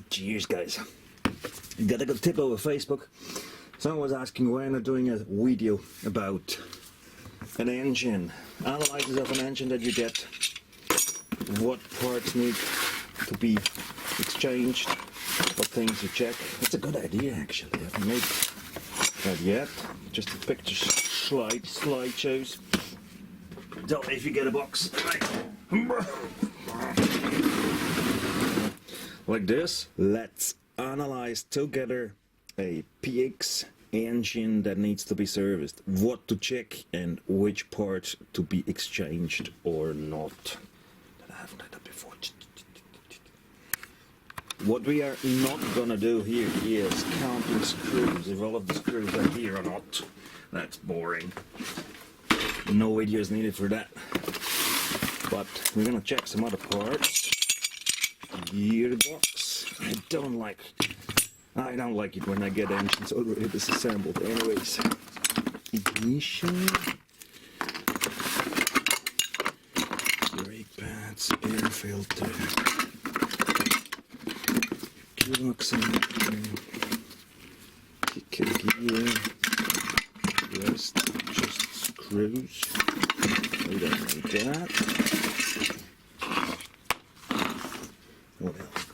Cheers, guys. Got a good tip over Facebook. Someone was asking why I'm not doing a video about an engine, analysis of an engine that you get, what parts need to be exchanged, what things you check. It's a good idea actually. I haven't made that yet. Just the pictures, slideshows. So if you get a box like this, let's analyze together a PX engine that needs to be serviced, what to check and which parts to be exchanged or not. I haven't done that before. What we are not gonna do here is counting screws, if all of the screws are here or not. That's boring. No videos needed for that. But we're gonna check some other parts. Gearbox. I don't like it when I get engines already disassembled. Anyways, ignition, brake pads, air filter, gearbox, kicker gear, rest just screws. We don't need that. What else?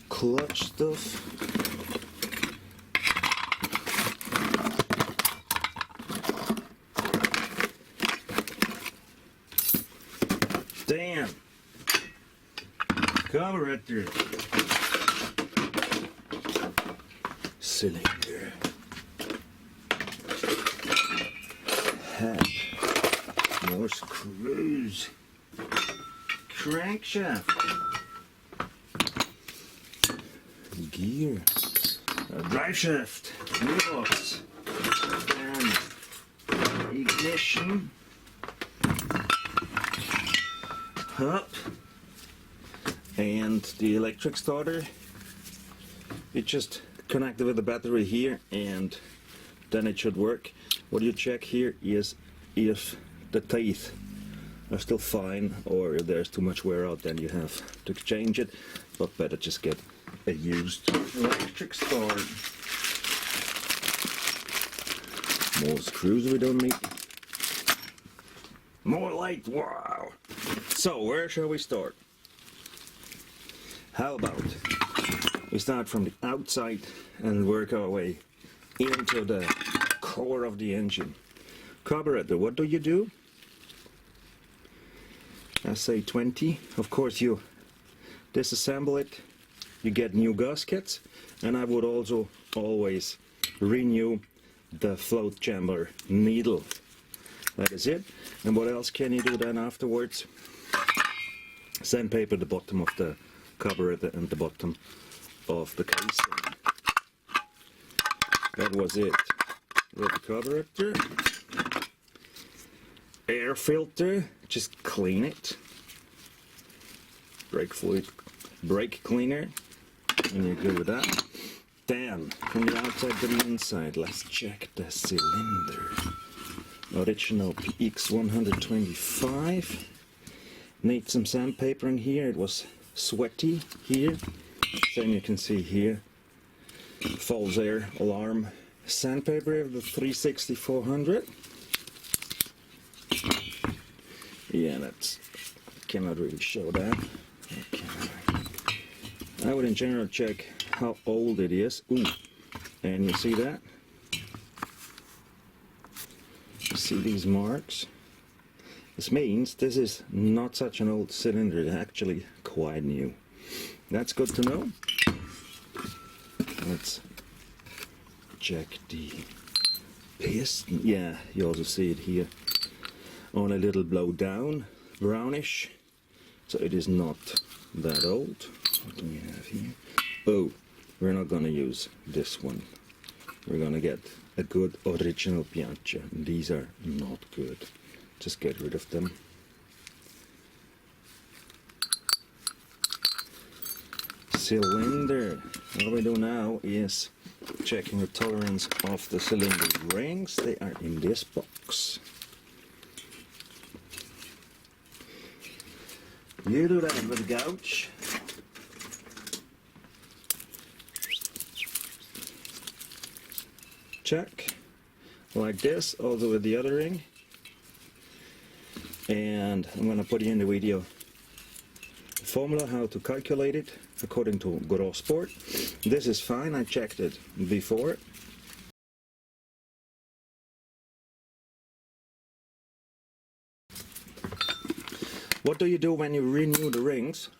Clutch stuff. Damn. Carburetor. Cylinder. Head. More screws. Crankshaft. Gear, driveshaft, gearbox, and ignition, hub, and the electric starter. It just connected with the battery here, and then it should work. What you check here is if the teeth are still fine, or if there's too much wear out, then you have to change it. But better just get a used electric start. More screws we don't need. More light, wow! So where shall we start? How about we start from the outside and work our way into the core of the engine. Carburetor, what do you do? I say 20. Of course you disassemble it. You get new gaskets, and I would also always renew the float chamber needle. That is it. And what else can you do then afterwards? Sandpaper the bottom of the carburetor and the bottom of the casing. That was it. With the carburetor, air filter, just clean it. Brake fluid, brake cleaner. And you're good with that. Then, from the outside to the inside, let's check the cylinder. Original PX 125. Need some sandpaper in here. It was sweaty here. Same you can see here. False air alarm. Sandpaper of the 360-400. Yeah, that's cannot really show that. Okay. I would in general check how old it is. Ooh, and you see that? You see these marks? This means this is not such an old cylinder, it's actually quite new. That's good to know. Let's check the piston. Yeah, you also see it here on a little blow down, brownish. So it is not that old. What do we have here? Oh, we're not going to use this one. We're going to get a good original Piaggio. These are not good. Just get rid of them. cylinder. What we do now is checking the tolerance of the cylinder rings. They are in this box. You do that with a gouge. Check. Like this, also with the other ring. And I'm going to put in the video formula how to calculate it according to Gross Sport. This is fine, I checked it before. What do you do when you renew the rings?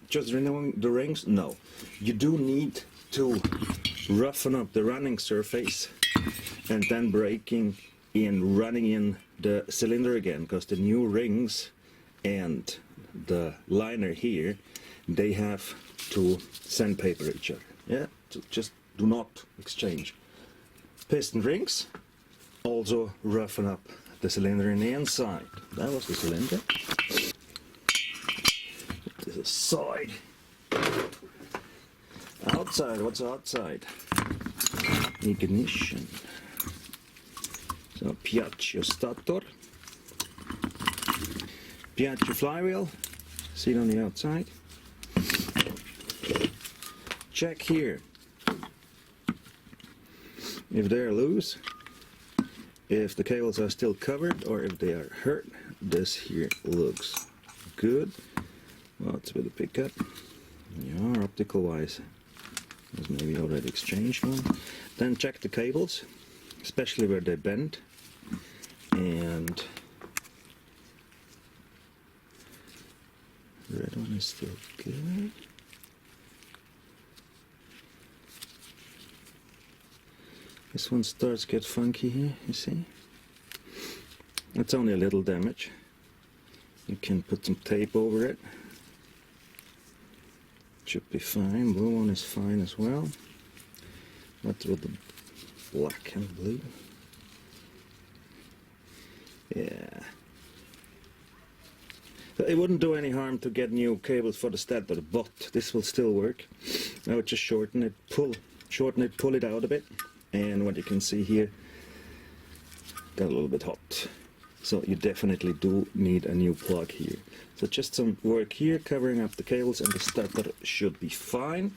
Just renewing the rings? No. You do need to roughen up the running surface and then breaking in, running in the cylinder again, because the new rings and the liner here, they have to sandpaper each other. Yeah, so just do not exchange. Piston rings, also roughen up the cylinder in the inside. That was the cylinder. This is side. Outside, what's outside? Ignition. So Piaggio stator. Piaggio flywheel. See it on the outside. Check here if they're loose, if the cables are still covered, or if they are hurt. This here looks good. Well, it's with a pickup. Yeah, optical wise, there's maybe already exchanged one. Then check the cables, especially where they bend. And the red one is still good. This one starts to get funky here, you see? It's only a little damage. You can put some tape over it. Should be fine. Blue one is fine as well. What's with the black and blue? Yeah. It wouldn't do any harm to get new cables for the stator, but this will still work. I would just shorten it, pull it out a bit, and what you can see here, got a little bit hot. So you definitely do need a new plug here. So just some work here, covering up the cables, and the starter should be fine.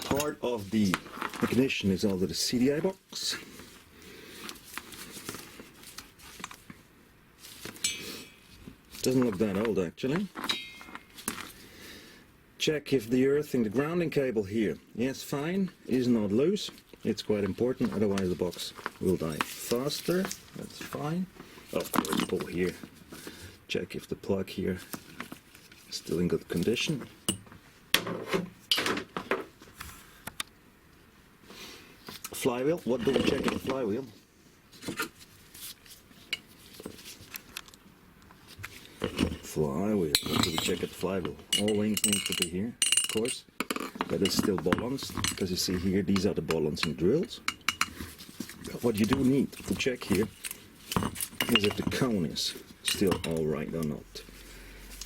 Part of the ignition is also the CDI box. Doesn't look that old actually. Check if the earthing, the grounding cable here, yes, fine, is not loose. It's quite important, otherwise the box will die faster. That's fine. Of course, pull here. Check if the plug here is still in good condition. Flywheel, what do we check at the flywheel? Flywheel, what do we check at the flywheel? All links need to be here, of course. But it's still balanced, because you see here, these are the balancing drills. But what you do need to check here is if the cone is still alright or not.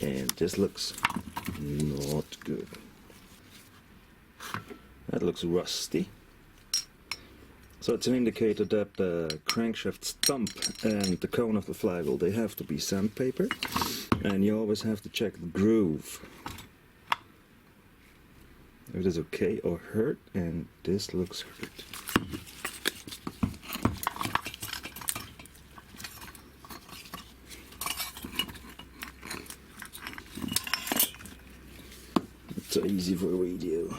And this looks not good. That looks rusty. So it's an indicator that the crankshaft stump and the cone of the flywheel, they have to be sandpapered. And you always have to check the groove, if it is okay or hurt, and this looks hurt. It's so easy for a video.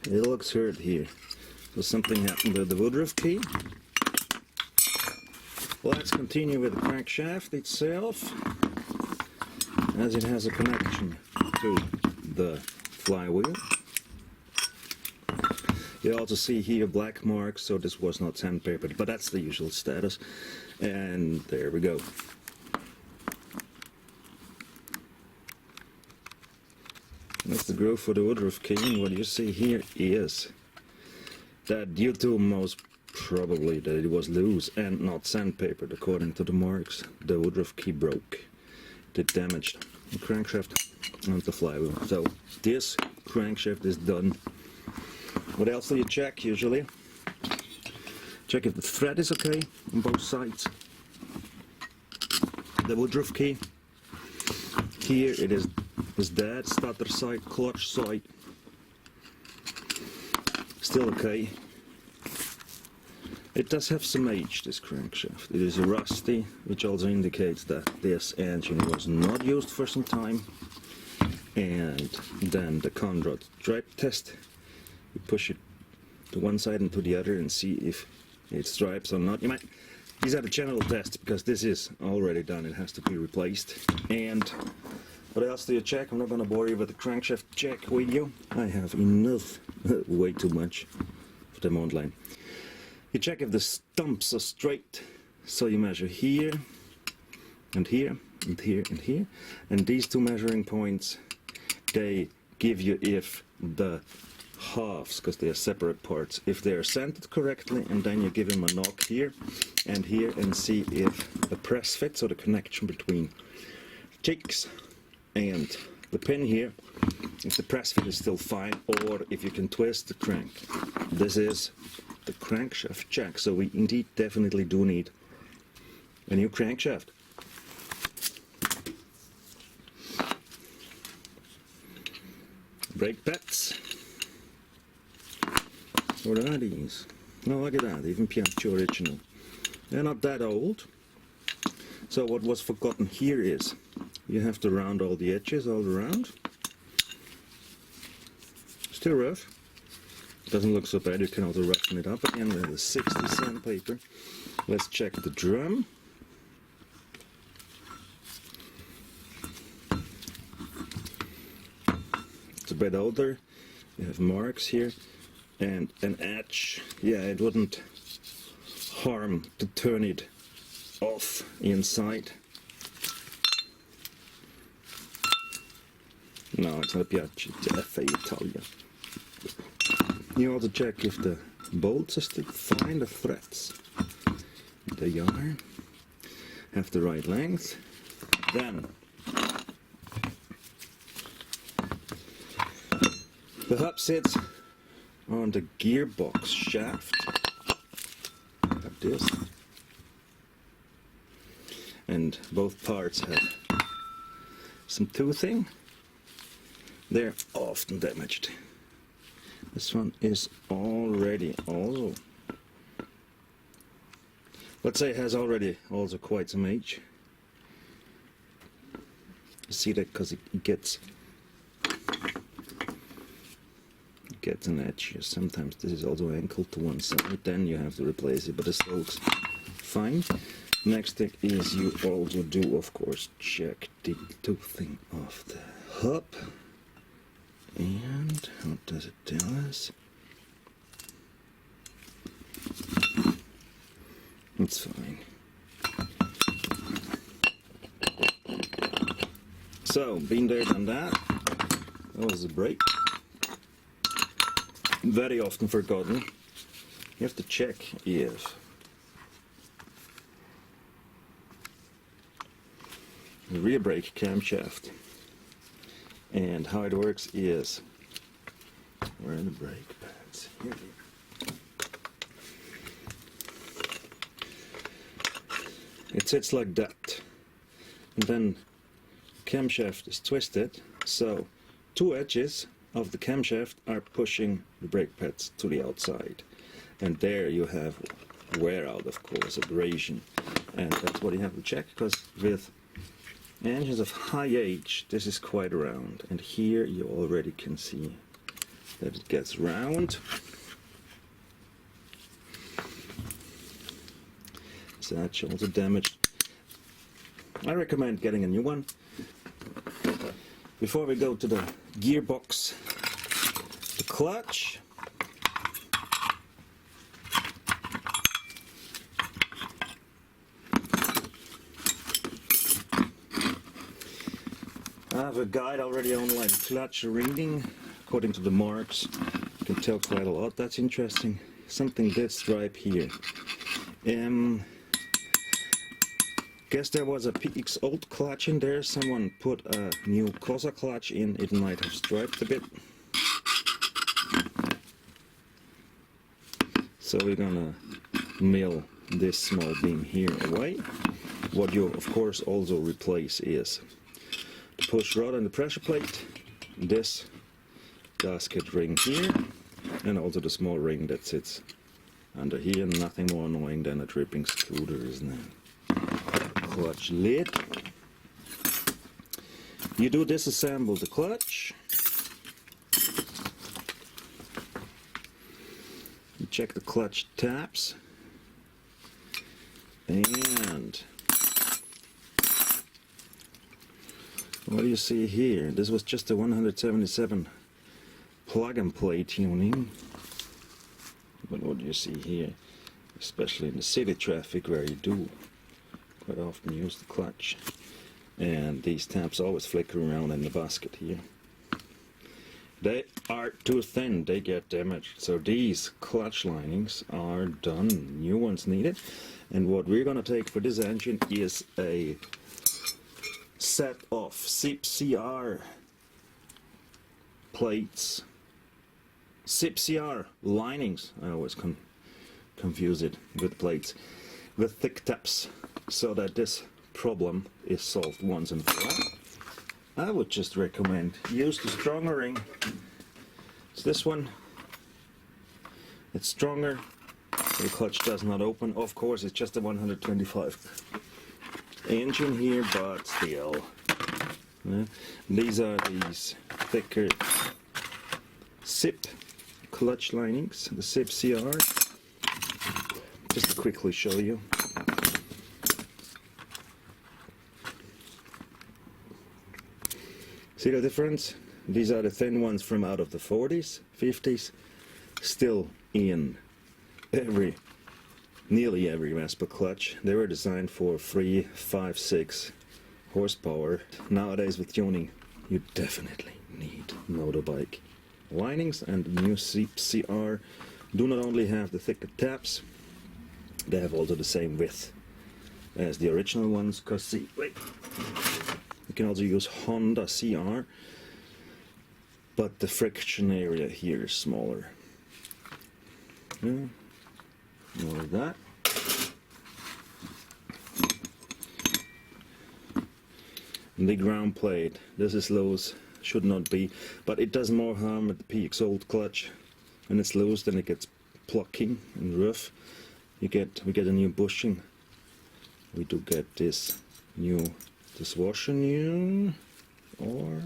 It looks hurt here. So something happened with the woodruff key. Let's continue with the crankshaft itself, as it has a connection to the flywheel. You also see here black marks, so this was not sandpapered, but that's the usual status. And there we go. That's the groove for the woodruff key, and what you see here is that due to most probably that it was loose and not sandpapered according to the marks, the woodruff key broke. It damaged. the crankshaft and the flywheel. So this crankshaft is done. What else do you check usually? Check if the thread is okay on both sides. The woodruff key. Here it is dead, starter side, clutch side. Still okay. It does have some age, this crankshaft. It is rusty, which also indicates that this engine was not used for some time. And then the Conrod drive test. You push it to one side and to the other and see if it stripes or not. These are the general tests because this is already done. It has to be replaced. And what else do you check? I'm not going to bore you with the crankshaft check video. I have enough, way too much of them online. You check if the stumps are straight. So you measure here and here and here and here. And these two measuring points, they give you if the halves, because they are separate parts, if they are centered correctly, and then you give them a knock here and see if the press fits, or the connection between ticks and the pin here, if the press fit is still fine, or if you can twist the crank. This is the crankshaft check, so we indeed definitely do need a new crankshaft. Brake pads. What are these? Oh, look at that, even Piaggio original. They're not that old. So what was forgotten here is you have to round all the edges all around. Still rough. Doesn't look so bad, you can also roughen it up again with a 60 sandpaper. Let's check the drum. It's a bit older. You have marks here and an edge. Yeah, it wouldn't harm to turn it off inside. No, it's not Piaggio, it's FA Italia. You also check if the bolts are still fine, the threads. They are. Have the right length. Then the hub sits on the gearbox shaft, like this. And both parts have some toothing. They're often damaged. This one is already also, let's say, has already also quite some age. You see that because it gets an edge here. Sometimes this is also angled to one side, then you have to replace it, but this looks fine. Next thing is you also do, of course, check the toothing of the hub. And how does it tell us? It's fine. So, been there, done that. That was the brake. Very often forgotten. You have to check if the rear brake camshaft. And how it works is, where are the brake pads? Here they are. It sits like that. And then camshaft is twisted, so two edges of the camshaft are pushing the brake pads to the outside. And there you have wear out, of course, abrasion. And that's what you have to check, because with engines of high age, this is quite round, and here you already can see that it gets round. So that's also damaged. I recommend getting a new one. Before we go to the gearbox, the clutch. I have a guide already online, clutch reading, according to the marks. You can tell quite a lot. That's interesting. Something this stripe here. Guess there was a PX old clutch in there. Someone put a new Cosa clutch in. It might have striped a bit. So we're gonna mill this small beam here away. What you of course also replace is the push rod and the pressure plate, this gasket ring here, and also the small ring that sits under here. Nothing more annoying than a dripping scooter, isn't it? Clutch lid. You do disassemble the clutch. You check the clutch tabs. And what do you see here? This was just a 177 plug and play tuning. But what do you see here? Especially in the city traffic where you do quite often use the clutch. And these tabs always flicker around in the basket here. They are too thin, they get damaged. So these clutch linings are done, new ones needed. And what we're gonna take for this engine is a set of SIP-CR plates, SIP-CR linings. I always confuse it with plates, with thick tabs, so that this problem is solved once and for all. I would just recommend use the stronger ring. It's this one. It's stronger. The clutch does not open. Of course, it's just a 125 engine here, but still. These are these thicker SIP clutch linings, the SIP-CR. Just to quickly show you. See the difference? These are the thin ones from out of the 40s, 50s, still in nearly every VESPA clutch. They were designed for 3, 5, 6 horsepower. Nowadays with tuning, you definitely need motorbike linings, and the new SIP-CR do not only have the thicker tabs, they have also the same width as the original ones. Cause see, wait. You can also use Honda CR, but the friction area here is smaller. More of that. And the ground plate, this is loose, should not be, but it does more harm with the PX old clutch. When it's loose, then it gets plucking and rough. We get a new bushing. We do get this washer new, or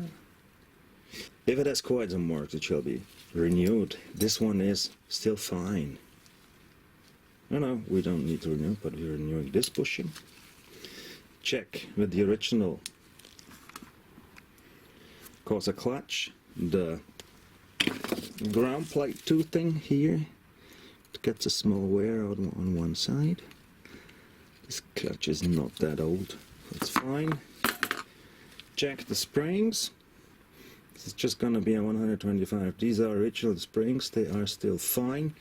if it has quite some work, it shall be renewed. This one is still fine. No, we don't need to renew, but we're renewing this bushing. Check with the original Cosa clutch, the ground plate toothing here. It gets a small wear out on one side. This clutch is not that old. It's fine. Check the springs. This is just gonna be a 125. These are original springs, they are still fine.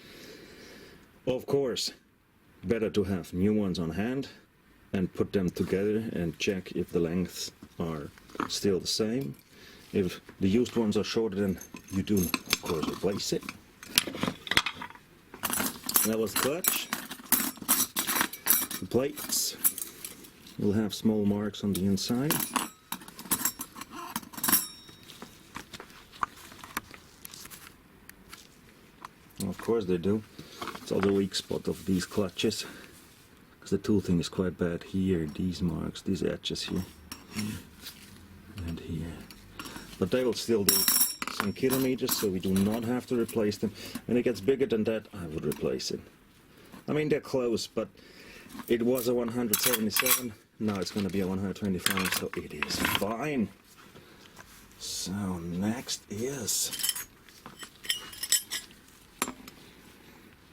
Of course, better to have new ones on hand and put them together and check if the lengths are still the same. If the used ones are shorter, then you do of course replace it. That was the clutch. The plates will have small marks on the inside. Of course they do. It's all the weak spot of these clutches, because the toothing is quite bad here. These marks, these edges here, and here. But they will still do some kilometers, so we do not have to replace them. When it gets bigger than that, I would replace it. I mean, they're close, but it was a 177. Now it's going to be a 125, so it is fine. So next is,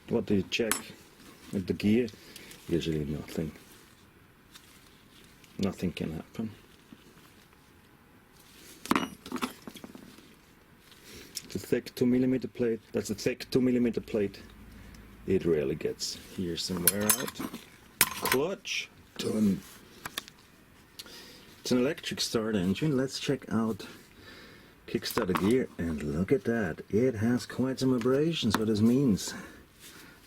what do you check with the gear? Usually nothing. Nothing can happen. It's a thick 2mm plate. That's a thick 2mm plate. It rarely gets here some wear out. Clutch done. It's an electric start engine. Let's check out kickstarter gear, and look at that. It has quite some abrasions. What this means.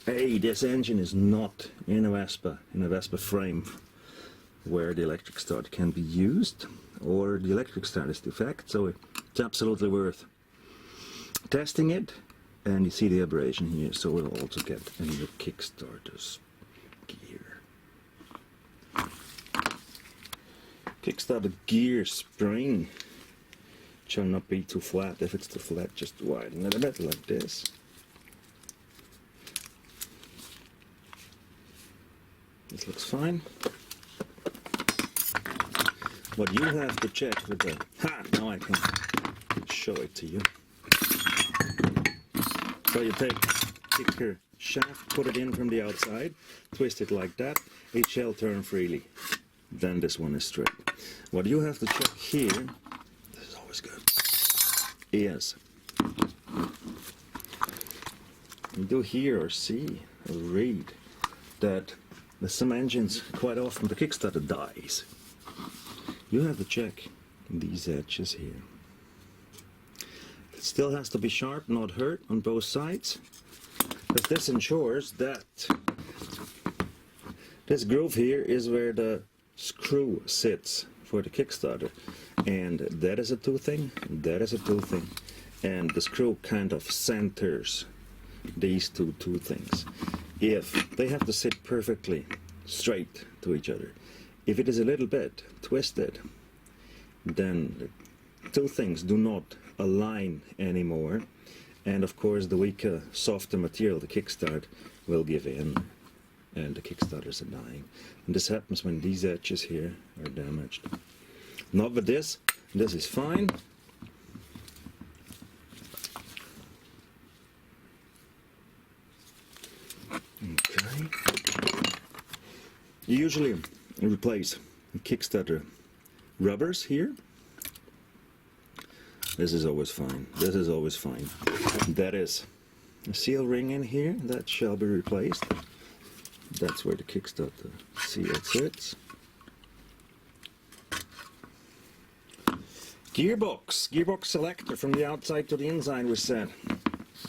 Hey, this engine is not in a Vespa frame where the electric start can be used, or the electric start is defect, so it's absolutely worth testing it. And you see the abrasion here, so we'll also get a new kickstarter's gear. Kickstarter gear spring shall not be too flat. If it's too flat, just widen it a bit like this. This looks fine. What you have to check with the... Now I can show it to you. So you take your shaft, put it in from the outside, twist it like that, it shall turn freely. Then this one is straight. What you have to check here, this is always good, is you do hear or see or read that with some engines, quite often the kickstarter dies. You have to check these edges here. It still has to be sharp, not hurt on both sides, but this ensures that this groove here is where the screw sits for the kickstarter, and that is a toothing, that is a toothing, and the screw kind of centers these two toothings. If they have to sit perfectly straight to each other, if it is a little bit twisted, then the two things do not align anymore, and of course the weaker, softer material, the kickstart, will give in, and the kickstarters are dying. And this happens when these edges here are damaged. Not with this. This is fine. Okay. You usually replace kickstarter rubbers here. This is always fine. This is always fine. That is a seal ring in here that shall be replaced. That's where the kickstarter seal sits. Gearbox selector from the outside to the inside, we said.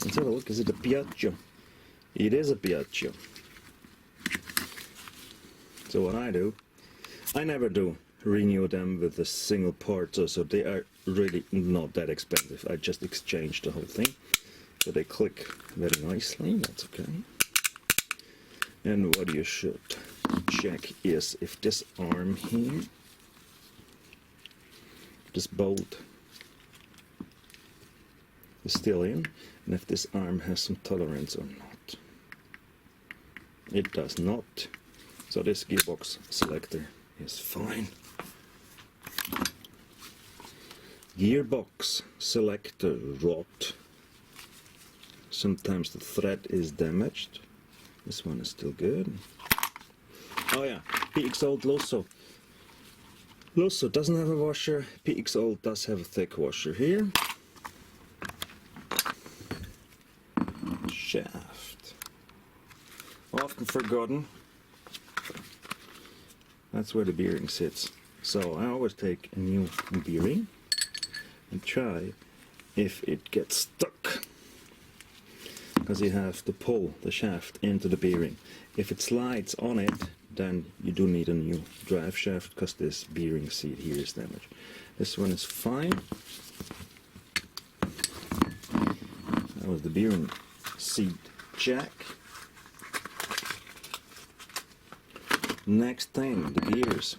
Let's have a look. Is it a Piaggio? It is a Piaggio. So what I do, I never do renew them with a single part, so they are really not that expensive. I just exchange the whole thing, so they click very nicely. That's okay. And what you should check is if this arm here, this bolt, is still in, and if this arm has some tolerance or not. It does not. So this gearbox selector is fine. Gearbox selector rod. Sometimes the thread is damaged. This one is still good. Oh yeah, PX Old Loso. Loso doesn't have a washer. PX Old does have a thick washer here. Shaft. Often forgotten. That's where the bearing sits. So I always take a new bearing and try if it gets stuck, because you have to pull the shaft into the bearing. If it slides on it, then you do need a new drive shaft, because this bearing seat here is damaged. This one is fine. That was the bearing seat jack. Next thing, the gears.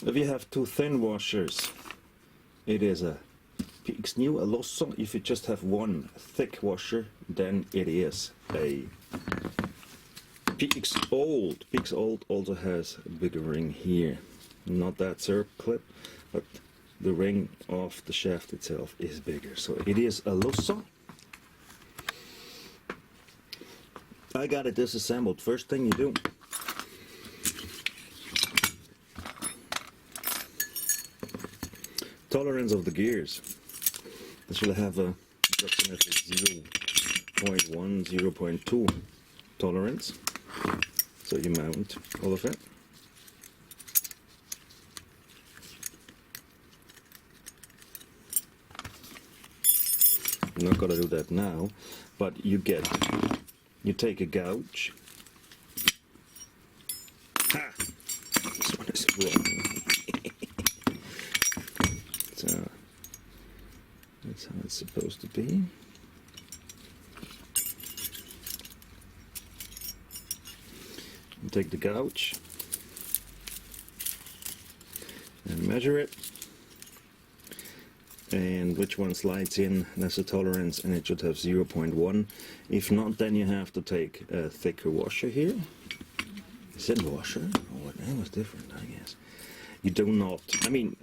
If you have two thin washers, it is a PX New, a Loso. If you just have one thick washer, then it is a PX Old. PX Old also has a bigger ring here. Not that circle clip, but the ring of the shaft itself is bigger. So it is a Loso. I got it disassembled. First thing you do, tolerance of the gears. This will have a approximately 0.1, 0.2 tolerance. So you mount all of it. I'm not going to do that now, but you take a gouge. Ha! This one is wrong. So that's how it's supposed to be. You take the gouge and measure it. And which one slides in, that's the tolerance, and it should have 0.1. If not, then you have to take a thicker washer here. Is it a washer? Oh, that was different, I guess. You do not, I mean,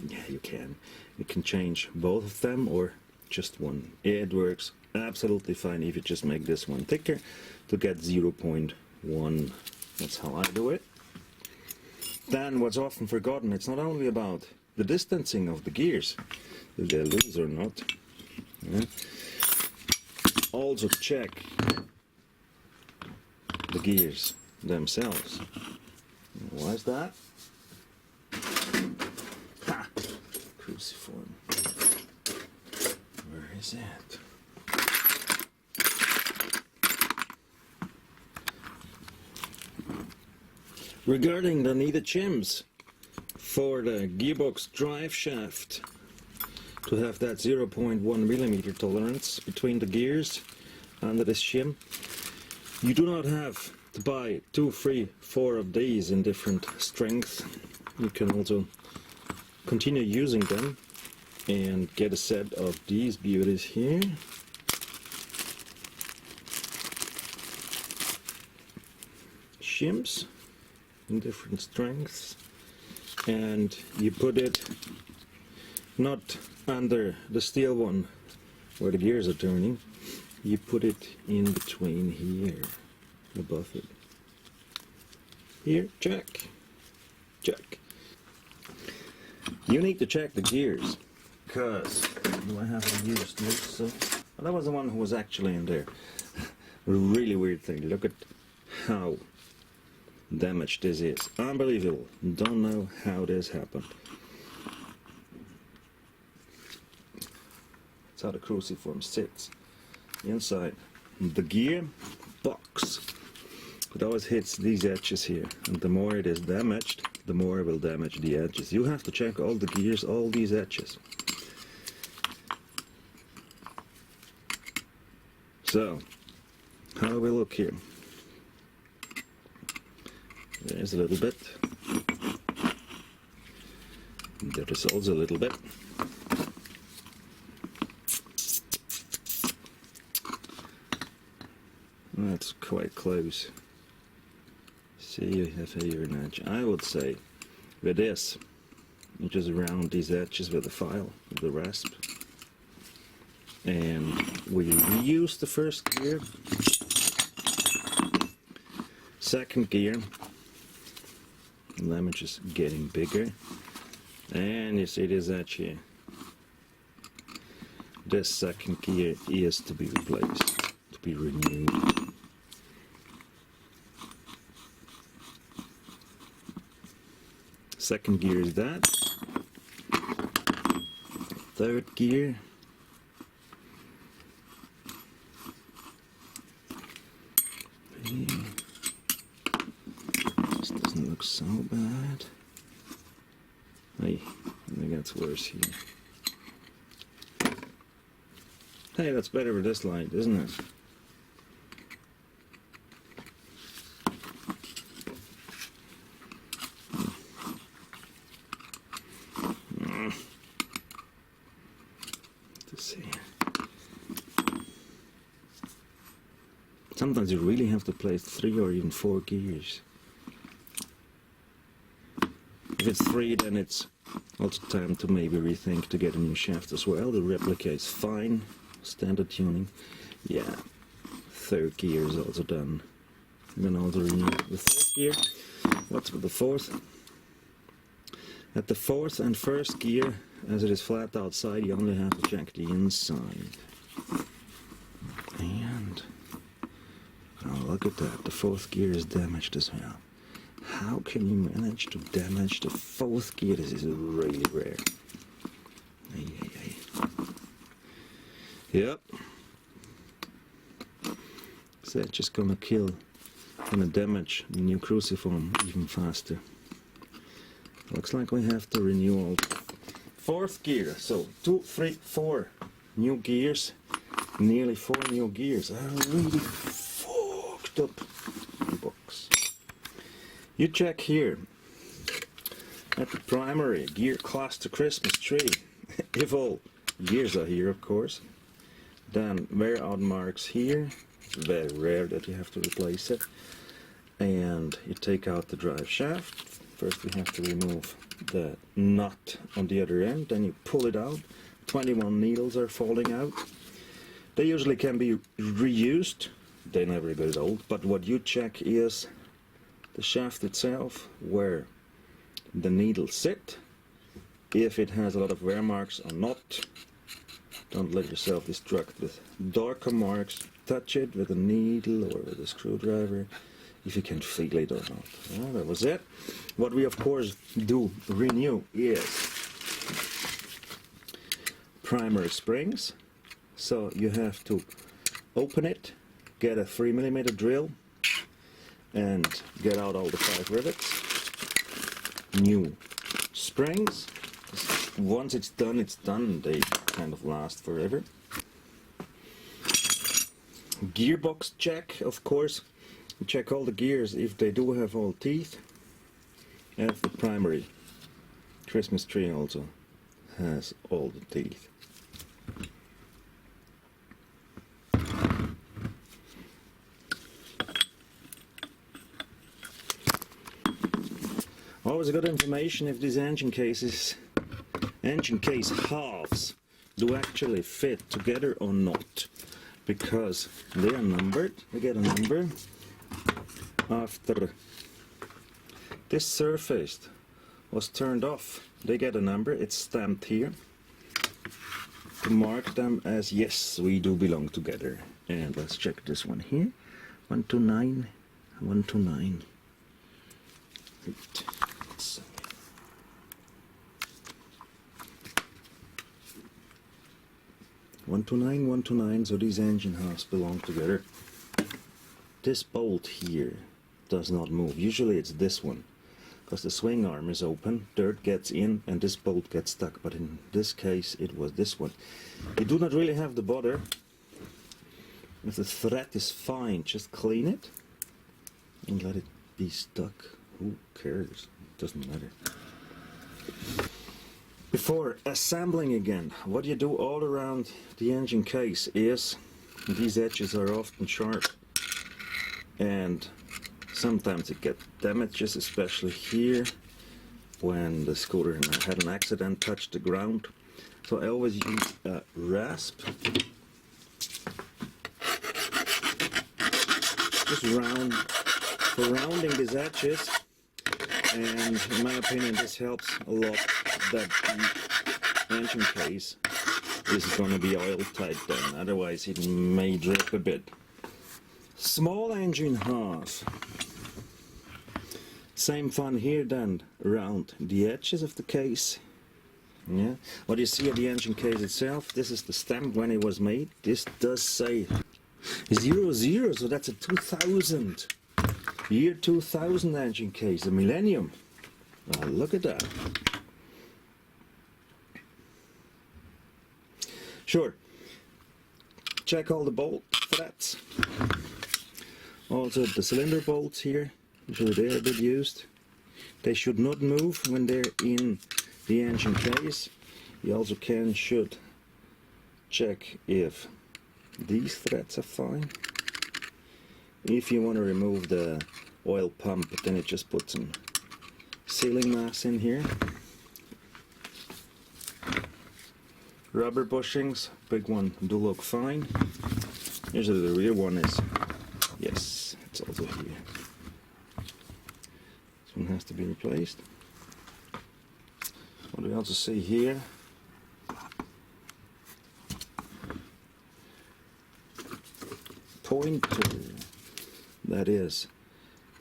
yeah, you can. You can change both of them or just one. It works absolutely fine if you just make this one thicker to get 0.1. That's how I do it. Then what's often forgotten, it's not only about the distancing of the gears, if they're loose or not. Yeah. Also check the gears themselves. Why is that? Ha! Cruciform. Where is it? Regarding the needed shims for the gearbox drive shaft, to have that 0.1 millimeter tolerance between the gears under this shim, you do not have to buy 2, 3, 4 of these in different strengths. You can also continue using them and get a set of these beauties here. Shims in different strengths, and you put it not under the steel one where the gears are turning, you put it in between here, above it. Here, check, check. You need to check the gears, because do I have to use this? So, well, that was the one who was actually in there. A really weird thing. Look at how damaged this is. Unbelievable. Don't know how this happened. That's how the cruciform sits inside the gear box. It always hits these edges here, and the more it is damaged, the more it will damage the edges. You have to check all the gears, all these edges. So, how do we look here? There's a little bit. There is also a little bit. That's quite close. See, you have here an edge. I would say with this, you just round these edges with a file, with the rasp. And we reuse the first gear. Second gear. The damage is getting bigger. And you see this edge here. This second gear is to be replaced, to be renewed. Second gear is that. Third gear. This doesn't look so bad. Hey, I think that's worse here. Hey, that's better with this light, isn't it? Sometimes you really have to place 3 or even 4 gears. If it's 3, then it's also time to maybe rethink to get a new shaft as well. The replica is fine, standard tuning. Yeah, 3rd gear is also done. I'm gonna also renew the 3rd gear. What's with the 4th? At the 4th and 1st gear, as it is flat outside, you only have to check the inside. And oh, look at that, the fourth gear is damaged as well. How can you manage to damage the fourth gear? This is really rare. Ay, ay, ay. Yep. So that's just gonna damage the new cruciform even faster. Looks like we have to renew all fourth gear. So 2, 3, 4 new gears. Nearly 4 new gears. I really fucked up box. You check here at the primary gear cluster Christmas tree. If all gears are here, of course. Then wear out marks here. It's very rare that you have to replace it. And you take out the drive shaft. First we have to remove the nut on the other end, then you pull it out. 21 needles are falling out. They usually can be reused. They never get old, but what you check is the shaft itself, where the needles sit, if it has a lot of wear marks or not. Don't let yourself destruct with darker marks. Touch it with a needle or with a screwdriver if you can feel it or not. Well, that was it. What we of course do renew is primary springs. So you have to open it, get a 3mm drill and get out all the 5 rivets. New springs. Once it's done, they kind of last forever. Gearbox check, of course. You check all the gears if they do have all teeth. And the primary Christmas tree also has all the teeth. Always good information if these engine case halves do actually fit together or not, because they are numbered. They get a number after this surface was turned off. They get a number. It's stamped here to mark them as yes, we do belong together. And let's check this one here. 129, 129. 129, 129, so these engine halves belong together. This bolt here does not move. Usually it's this one, because the swing arm is open, dirt gets in and this bolt gets stuck, but in this case it was this one. You do not really have to bother. If the thread is fine, just clean it and let it be stuck. Who cares? It doesn't matter. Before assembling again, what you do all around the engine case is, these edges are often sharp and sometimes it gets damages, especially here when the scooter had an accident, touched the ground. So I always use a rasp, just for rounding these edges, and in my opinion this helps a lot that the engine case is going to be oil tight then, otherwise it may drip a bit. Small engine half. Same fun here then, around the edges of the case. Yeah. What you see at the engine case itself, this is the stamp when it was made. This does say 00, so that's a 2000. Year 2000 engine case, a millennium. Oh, look at that. Sure. Check all the bolt threads. Also the cylinder bolts here. Usually they're a bit used. They should not move when they're in the engine case. You also should check if these threads are fine. If you want to remove the oil pump, then it just puts some sealing mass in here. Rubber bushings, big one do look fine. Usually the rear one is, yes, it's also here. This one has to be replaced. What do we also see here? pointer. That is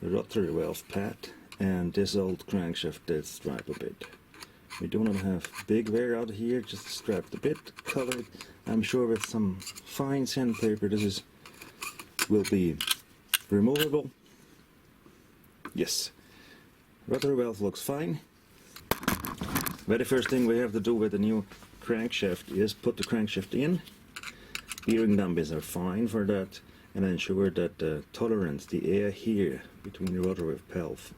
the rotary valve pad, and this old crankshaft did stripe a bit. We do not have big wear out here, just strapped a bit, colored. I'm sure with some fine sandpaper this will be removable. Yes, rotary valve looks fine. Very first thing we have to do with the new crankshaft is put the crankshaft in. Bearing dummies are fine for that, and ensure that the tolerance, the air here between the rotary valve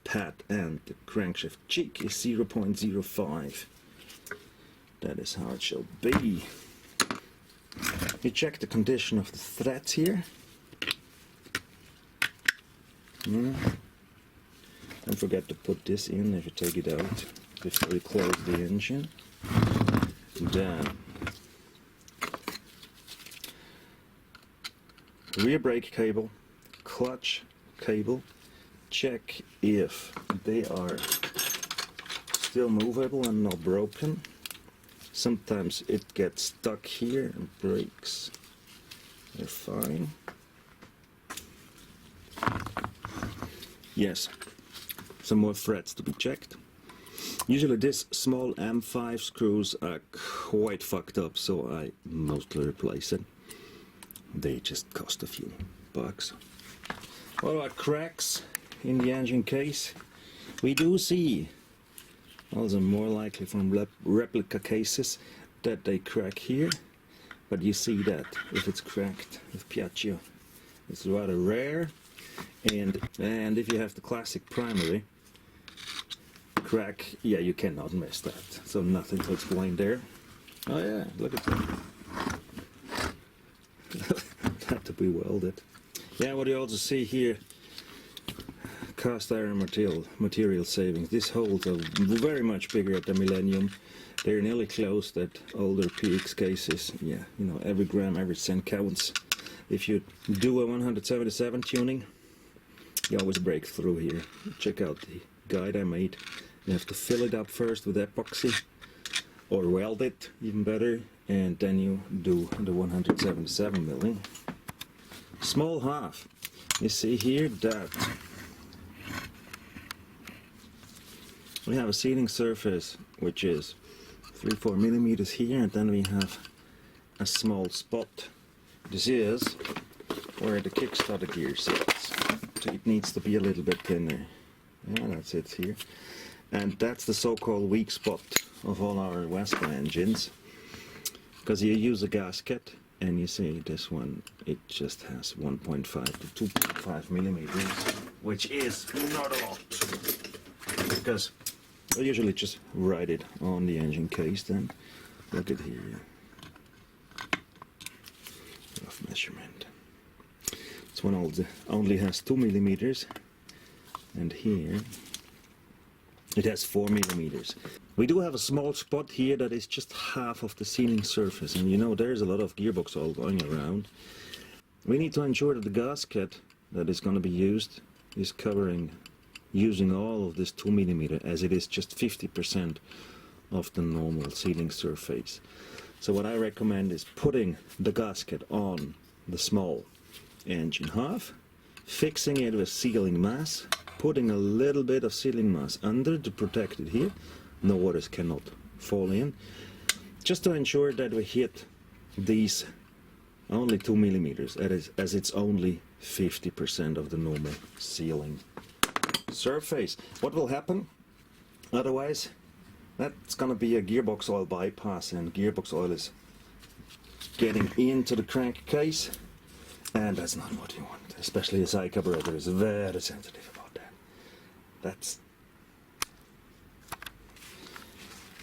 pad and the crankshaft cheek is 0.05. That is how it shall be. You check the condition of the threads here. Don't forget to put this in if you take it out before you close the engine. Then rear brake cable, clutch cable, check if they are still movable and not broken. Sometimes it gets stuck here and breaks. They're fine. Yes, some more threads to be checked. Usually these small M5 screws are quite fucked up, so I mostly replace it. They just cost a few bucks. What about cracks in the engine case? We do see, also more likely from replica cases, that they crack here, but you see that if it's cracked with Piaggio, it's rather rare. And if you have the classic primary crack, yeah, you cannot miss that. So nothing to explain there. Oh yeah, look at that. Had to be welded. Yeah, what you also see here, cast iron material savings. These holes are very much bigger at the Millennium. They're nearly closed at older PX cases. Yeah, you know, every gram, every cent counts. If you do a 177 tuning, you always break through here. Check out the guide I made. You have to fill it up first with epoxy, or weld it, even better, and then you do the 177 milling. Small half. You see here that we have a sealing surface which is 3-4 millimeters here, and then we have a small spot. This is where the kickstarter gear sits. So it needs to be a little bit thinner. Yeah, that's it here. And that's the so-called weak spot of all our VESPA engines. Because you use a gasket, and you see this one, it just has 1.5 to 2.5 millimeters, which is not a lot. Because I usually just write it on the engine case then. Look at here. Rough measurement. This one only has 2 millimeters, and here it has 4 millimeters. We do have a small spot here that is just half of the sealing surface, and you know there's a lot of gearbox oil going around. We need to ensure that the gasket that is going to be used is covering, using all of this 2 millimeter, as it is just 50% of the normal sealing surface. So what I recommend is putting the gasket on the small engine half, fixing it with sealing mass, putting a little bit of sealing mass under to protect it here. No waters cannot fall in. Just to ensure that we hit these only 2 millimeters, as it's only 50% of the normal sealing surface. What will happen otherwise? That's gonna be a gearbox oil bypass, and gearbox oil is getting into the crankcase, and that's not what you want. Especially a side carburetor is very sensitive about that. That's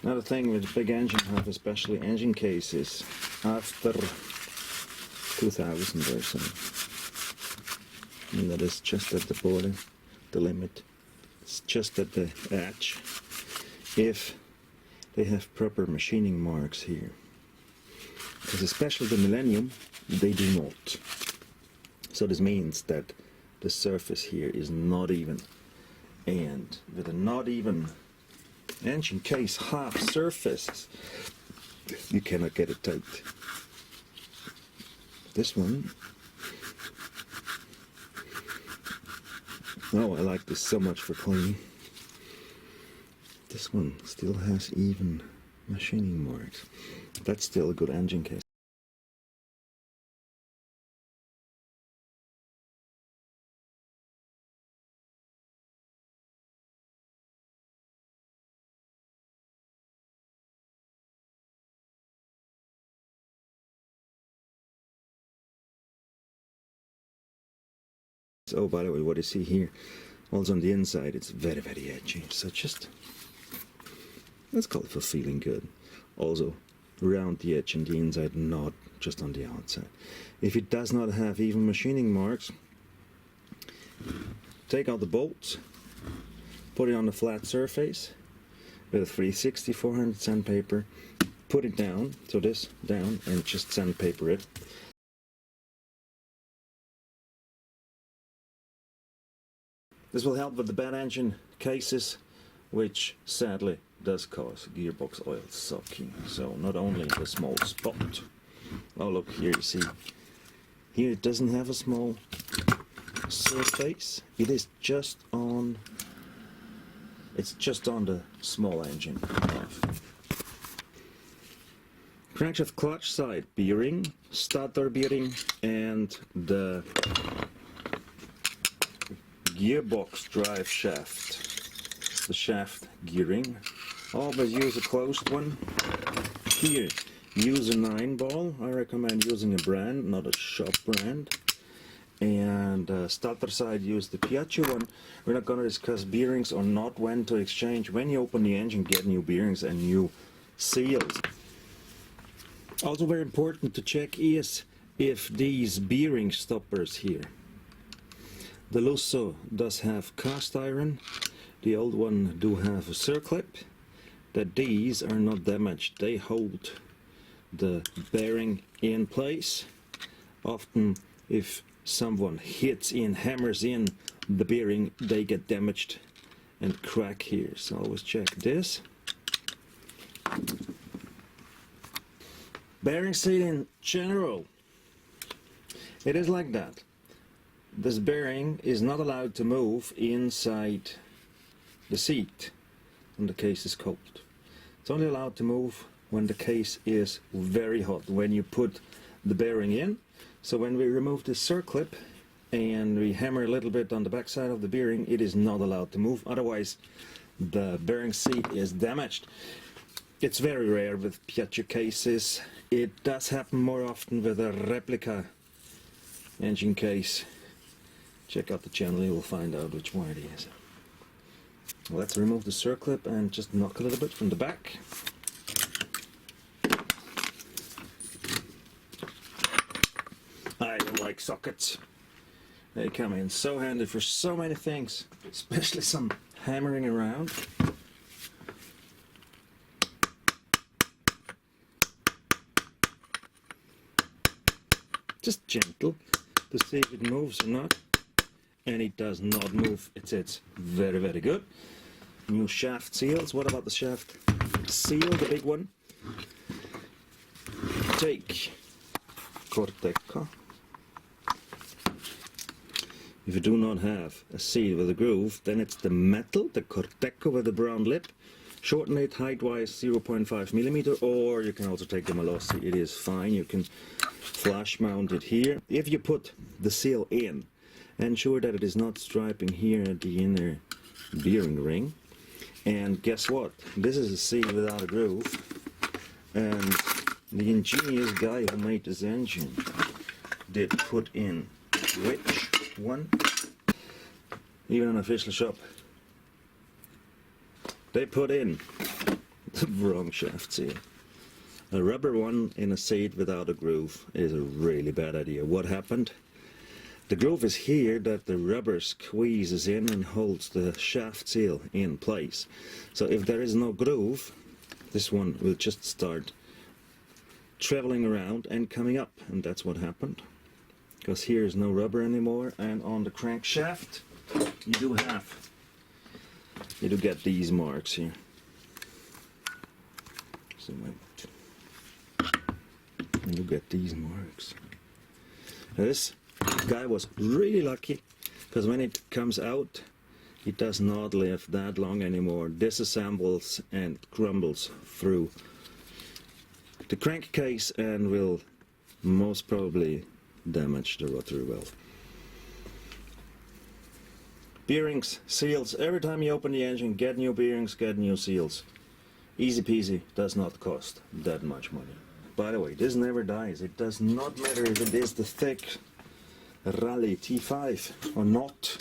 another thing with big engine half, especially engine cases after 2000 or so. And that is just at the border, the limit. It's just at the edge. If they have proper machining marks here. Because especially the Millennium, they do not. So this means that the surface here is not even. And with a not even engine case half surface, you cannot get it tight. This one, oh, I like this so much for cleaning. This one still has even machining marks. That's still a good engine case. Oh, by the way, what you see here, also on the inside, it's very, very edgy. So just, let's call it for feeling good. Also, around the edge and the inside, not just on the outside. If it does not have even machining marks, take out the bolts, put it on a flat surface with a 360 400 sandpaper, put it down, so this down, and just sandpaper it. This will help with the bad engine cases, which sadly does cause gearbox oil sucking. So not only the small spot. Oh, look here, you see. Here it doesn't have a small surface. It is just on. It's just on the small engine. Crankshaft clutch side bearing, starter bearing, and the gearbox drive shaft, the shaft gearing. Always use a closed one. Here, use a 9-ball. I recommend using a brand, not a shop brand. And starter side, use the Piaggio one. We're not going to discuss bearings or not, when to exchange. When you open the engine, get new bearings and new seals. Also very important to check is if these bearing stoppers here, the Lusso does have cast iron, the old one do have a circlip, that these are not damaged. They hold the bearing in place. Often if someone hits in, hammers in the bearing, they get damaged and crack here. So always check this. Bearing seat in general, it is like that. This bearing is not allowed to move inside the seat when the case is cold. It's only allowed to move when the case is very hot, when you put the bearing in. So when we remove this circlip and we hammer a little bit on the back side of the bearing, it is not allowed to move, otherwise the bearing seat is damaged. It's very rare with Piaggio cases. It does happen more often with a replica engine case. Check out the channel, you will find out which one it is. Let's remove the circlip and just knock a little bit from the back. I don't like sockets. They come in so handy for so many things, especially some hammering around. Just gentle to see if it moves or not. And it does not move. It's very, very good. New shaft seals. What about the shaft seal, the big one? Take Corteca. If you do not have a seal with a groove, then it's the metal, the Corteca with the brown lip. Shorten it height-wise 0.5 millimeter, or you can also take the Malossi. It is fine. You can flush mount it here. If you put the seal in, ensure that it is not striping here at the inner bearing ring. And guess what? This is a seal without a groove. And the ingenious guy who made this engine did put in which one? Even an official shop. They put in the wrong shaft seal. A rubber one in a seat without a groove is a really bad idea. What happened? The groove is here that the rubber squeezes in and holds the shaft seal in place. So if there is no groove, this one will just start traveling around and coming up, and that's what happened. Because here is no rubber anymore, and on the crankshaft you do get these marks here. So and you get these marks. This guy was really lucky, because when it comes out, it does not live that long anymore. Disassembles and crumbles through the crankcase and will most probably damage the rotary valve. Bearings, seals. Every time you open the engine, get new bearings, get new seals. Easy peasy, does not cost that much money. By the way, this never dies. It does not matter if it is the thick Rally T5 or not.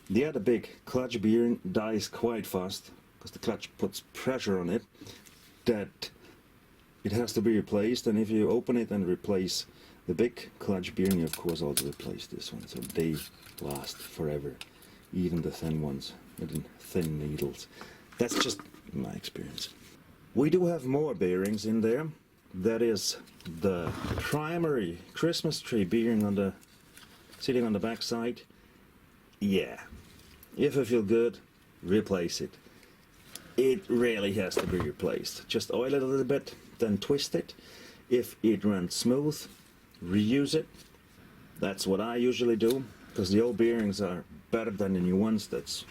The other big clutch bearing dies quite fast because the clutch puts pressure on it that it has to be replaced, and if you open it and replace the big clutch bearing, you of course also replace this one, so they last forever, even the thin ones with thin needles. That's just my experience. We do have more bearings in there. That is the primary Christmas tree bearing on the sitting on the back side. Yeah, if I feel good, replace it. It really has to be replaced. Just oil it a little bit, then twist it. If it runs smooth, reuse it. That's what I usually do, because the old bearings are better than the new ones. That's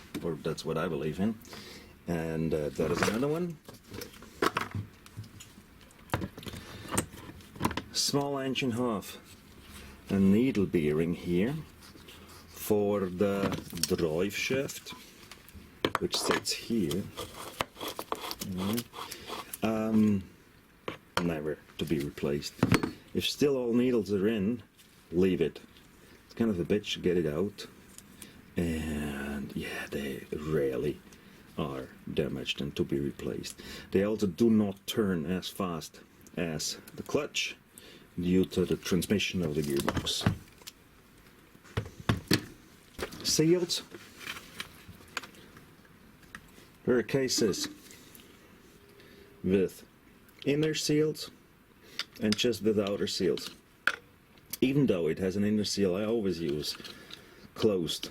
what I believe in. And that is another one. Small engine half, a needle bearing here for the driveshaft, which sits here. Never to be replaced. If still all needles are in, leave it. It's kind of a bitch to get it out, and yeah, they rarely are damaged and to be replaced. They also do not turn as fast as the clutch due to the transmission of the gearbox. Seals. There are cases with inner seals and just with outer seals. Even though it has an inner seal, I always use closed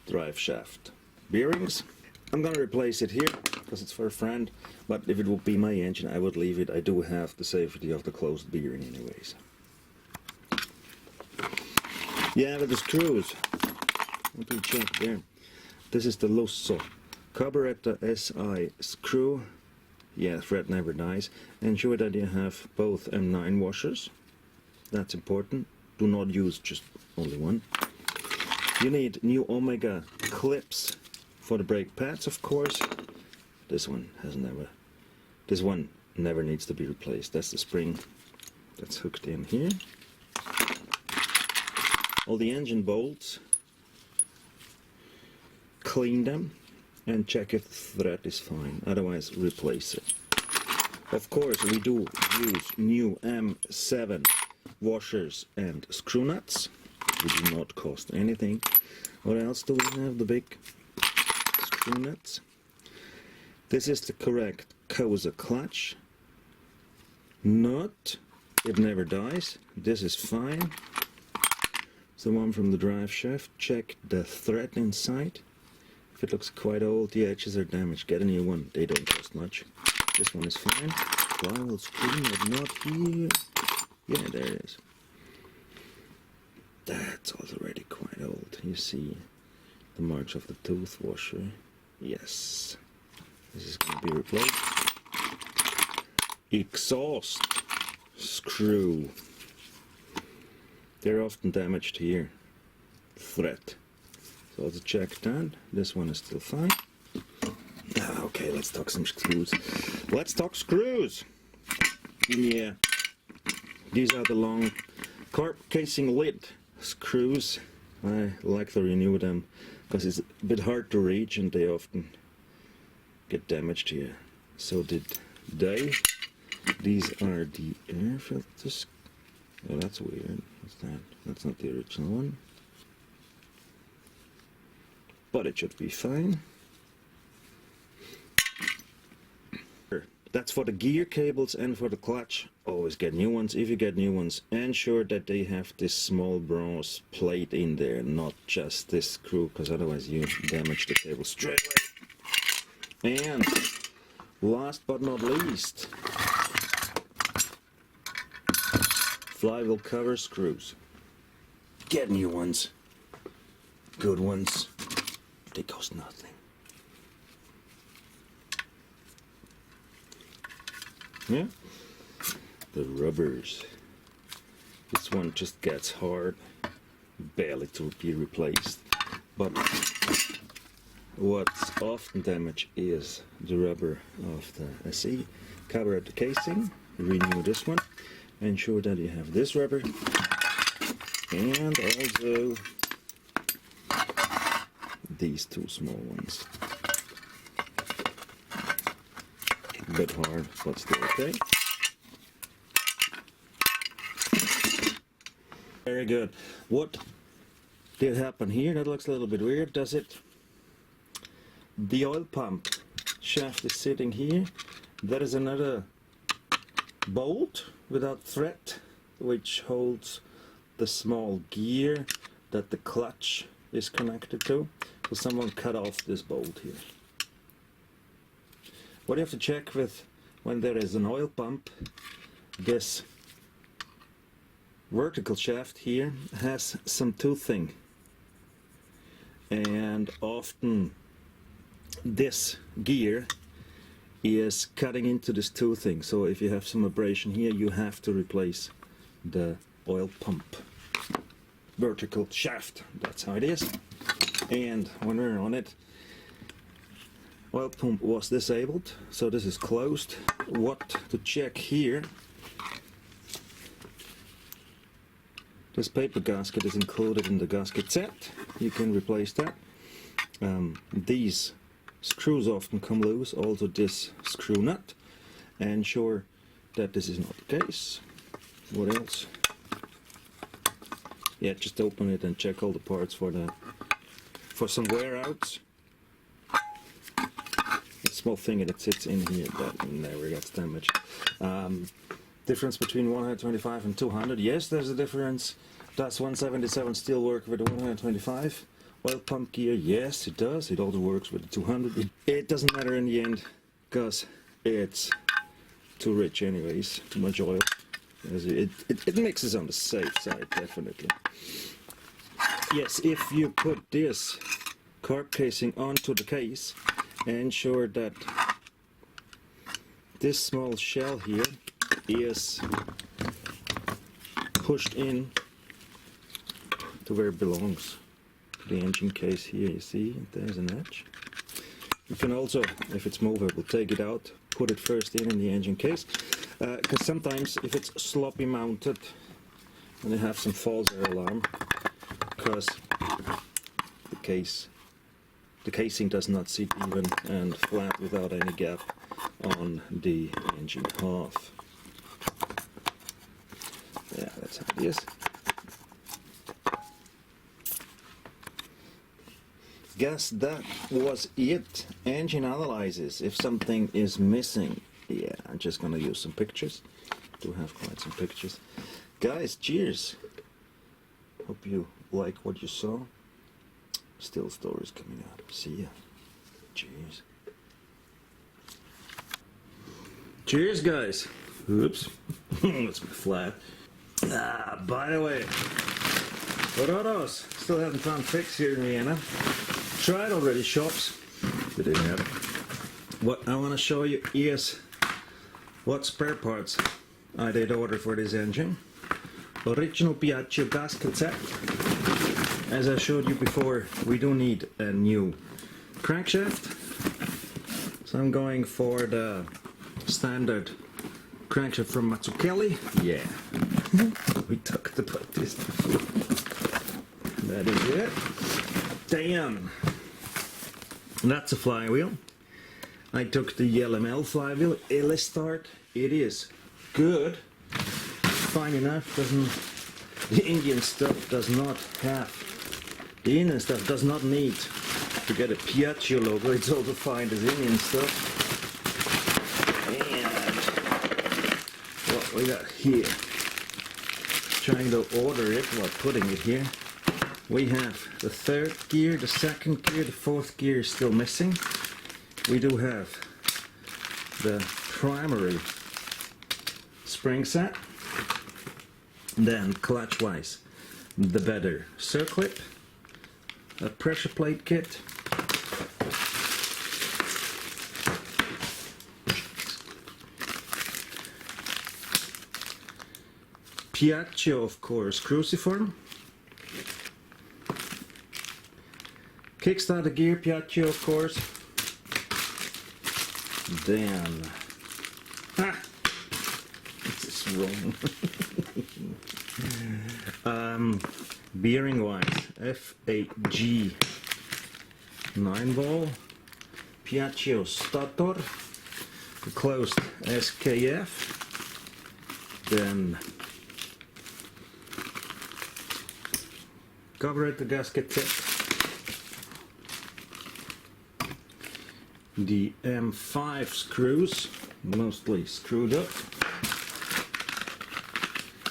drive shaft bearings. I'm gonna replace it here because it's for a friend, but if it would be my engine, I would leave it. I do have the safety of the closed bearing anyways. Yeah, but the screws, what do you check there? This is the Lusso carburetor SI screw. Yeah, thread never dies. Ensure that you have both M9 washers. That's important. Do not use just only one. You need new Omega clips for the brake pads, of course. This one never needs to be replaced. That's the spring that's hooked in here. All the engine bolts, clean them and check if the thread is fine, otherwise replace it. Of course, we do use new M7 washers and screw nuts, which do not cost anything. What else do we have? The big screw nuts. This is the correct Koza clutch nut. It never dies. This is fine. It's the one from the drive shaft. Check the thread inside. If it looks quite old, the edges are damaged, get a new one. They don't cost much. This one is fine. Flywheel screw, but not here. Yeah, there it is. That's already quite old. You see the marks of the tooth washer. Yes. This is going to be replaced. Exhaust screw. They're often damaged here. Thread. So let's check that. This one is still fine. Okay, let's talk some screws. Let's talk screws. Yeah. These are the long carb casing lid screws. I like to renew them because it's a bit hard to reach and they often get damaged here. So did they. These are the air filters. Oh, that's weird. What's that? That's not the original one. But it should be fine. That's for the gear cables and for the clutch. Always get new ones. If you get new ones, ensure that they have this small bronze plate in there, not just this screw, because otherwise you damage the cable straight away. And last but not least, flywheel cover screws. get new ones, good ones, they cost nothing. Yeah, the rubbers. This one just gets hard, barely to be replaced. But what's often damaged is the rubber of the SE. Cover up the casing, renew this one, ensure that you have this rubber, and also these two small ones. A bit hard, but still okay. Very good. What did happen here? That looks a little bit weird, does it? The oil pump shaft is sitting here. There is another bolt without thread which holds the small gear that the clutch is connected to. So someone cut off this bolt here. What you have to check with when there is an oil pump, this vertical shaft here has some toothing, and often this gear is cutting into this toothing, so if you have some abrasion here you have to replace the oil pump vertical shaft. That's how it is. And when we're on it, oil pump was disabled, so this is closed. What to check here: this paper gasket is included in the gasket set. You can replace that. These screws often come loose, also this screw nut. Ensure that this is not the case. What else? Yeah, just open it and check all the parts for some wear outs. A small thing that sits in here that never gets damaged. Difference between 125 and 200. Yes, there's a difference. Does 177 still work with the 125? Oil pump gear, yes it does. It also works with the 200. It doesn't matter in the end, because it's too rich anyways, too much oil. It mixes on the safe side, definitely. Yes, if you put this carb casing onto the case, ensure that this small shell here is pushed in to where it belongs. The engine case here, you see, there's an edge. You can also, if it's movable, take it out, put it first in the engine case, because sometimes if it's sloppy mounted, then you have some false air alarm, because the casing does not sit even and flat without any gap on the engine half. Yeah, that's how it is. Guess that was it. Engine analysis. If something is missing, yeah, I'm just gonna use some pictures. Do have quite some pictures. Guys, cheers. Hope you like what you saw. Still stories coming out. See ya. Cheers. Cheers, guys. Oops. Let's be flat. By the way, Rodos still haven't found fix here in Vienna. Tried already shops. They didn't have it. What I want to show you is what spare parts I did order for this engine. Original Piaggio gasket set. As I showed you before, we do need a new crankshaft. So I'm going for the standard crankshaft from Mazzucchelli. Yeah. We talked about this before. That is it. Damn. That's a flywheel. I took the LML flywheel, Illistart. It is good. Fine enough. The Indian stuff does not have. The Indian stuff does not need to get a Piaggio logo. It's also fine as Indian stuff. And what we got here. Trying to order it while putting it here. We have the third gear, the second gear, the fourth gear is still missing. We do have the primary spring set. Then clutch wise, the better. Circlip, a pressure plate kit, Piaggio, of course, cruciform, kickstarter gear, Piaggio, of course. Then, this is wrong. Bearing wise, FAG 9-ball, Piaggio stator, the closed SKF, then carburetor gasket tip, the M5 screws, mostly screwed up.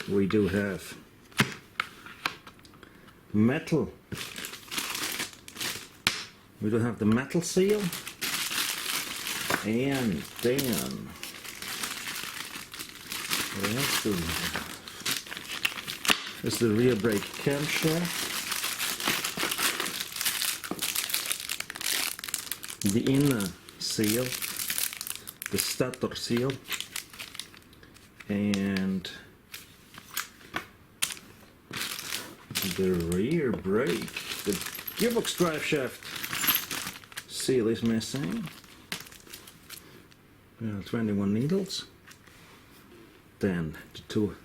We do have metal. We do have the metal seal, and then what else do we have? This is the rear brake camshaft, the inner seal, the stator seal, and the rear brake. The gearbox driveshaft seal is missing. 21 needles. Then the two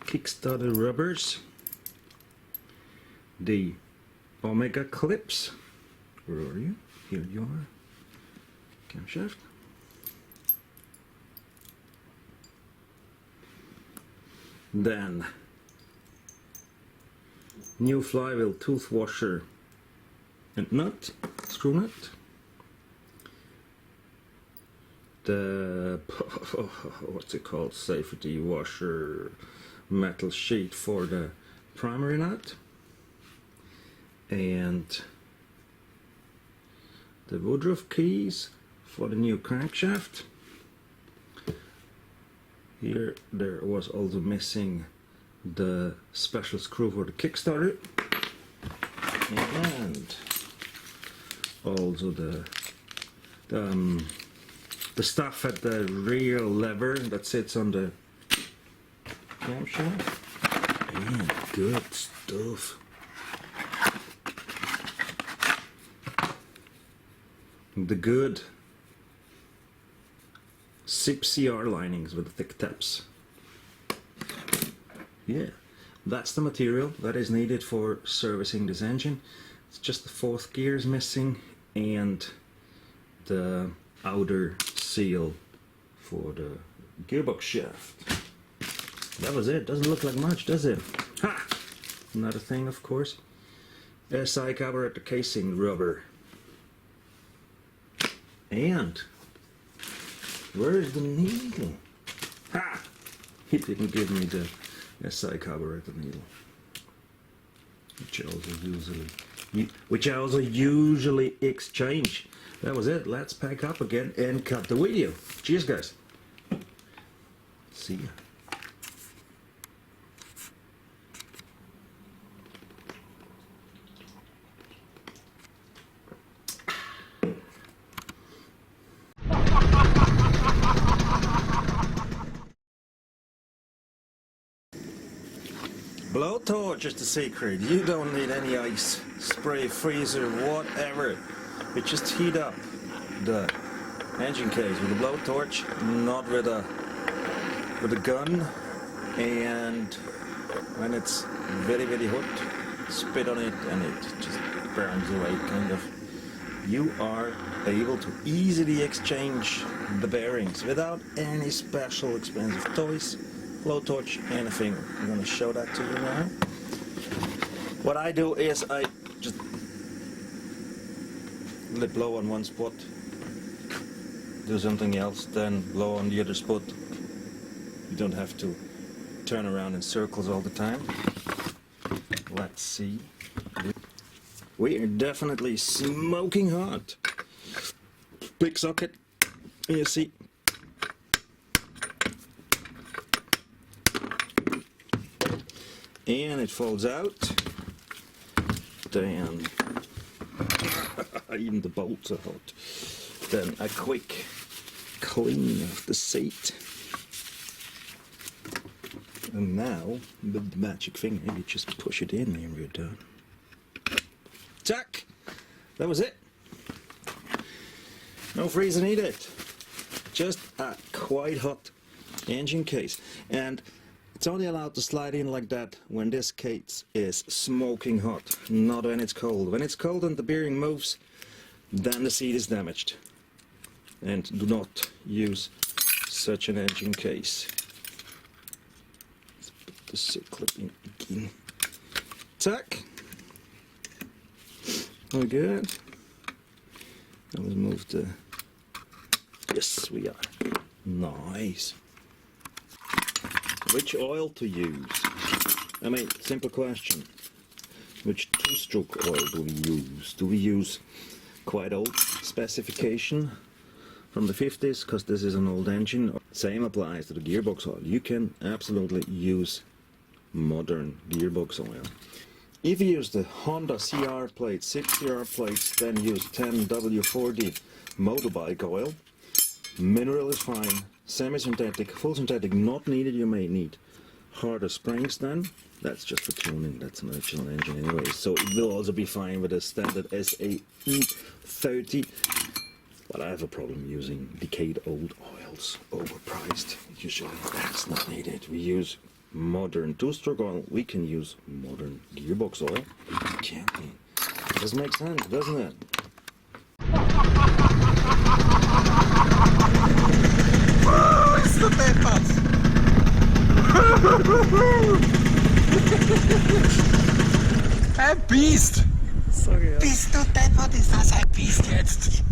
kickstarter rubbers, the omega clips. Where are you? Here you are. Camshaft. Then new flywheel tooth washer and nut, screw nut. The what's it called, safety washer metal sheet for the primary nut, and the Woodruff keys for the new crankshaft. Here there was also missing the special screw for the kickstarter, and also the stuff at the rear lever that sits on the camshaft. And good stuff. The good SIP CR linings with thick tabs. Yeah, that's the material that is needed for servicing this engine. It's just the fourth gear is missing, and the outer seal for the gearbox shaft. That was it. Doesn't look like much, does it? Ha! Another thing, of course. SI carburetor casing rubber. And where is the needle? Ha! He didn't give me the SI carburetor needle, which I also usually exchange. That was it. Let's pack up again and cut the video. Cheers, guys. See ya. Blowtorch is the secret. You don't need any ice, spray, freezer, whatever. You just heat up the engine case with a blowtorch, not with a gun. And when it's very, very hot, spit on it and it just burns away, kind of. You are able to easily exchange the bearings without any special expensive toys, blowtorch, anything. I'm going to show that to you now. What I do is I just let blow on one spot, do something else, then blow on the other spot. You don't have to turn around in circles all the time. Let's see. We are definitely smoking hot. Big socket, you see. and it folds out. Then even the bolts are hot. Then a quick clean of the seat. And now, with the magic finger, you just push it in and you're done. Tack! That was it. No freezer needed. Just a quite hot engine case. And it's only allowed to slide in like that when this case is smoking hot, not when it's cold. When it's cold and the bearing moves, then the seat is damaged. And do not use such an engine case. Let's put the seat clip in again. Tack. All good. Now let's move the... Yes, we are. Nice. Which oil to use? I mean, simple question. Which two-stroke oil do we use? Do we use quite old specification from the 50s, because this is an old engine? Same applies to the gearbox oil. You can absolutely use modern gearbox oil. If you use the Honda CR plates, 6 CR plates, then use 10W40 motorbike oil. Mineral is fine. Semi-synthetic, full synthetic not needed. You may need harder springs then. That's just for tuning. That's an original engine anyway. So it will also be fine with a standard SAE 30. But I have a problem using decade-old oils, overpriced. Usually that's not needed. We use modern two-stroke oil. We can use modern gearbox oil. Can't we? This makes sense, doesn't it? Bist du deppert? Ein Biest! Sorry, ja. Bist du deppert? Ist das ein Biest jetzt?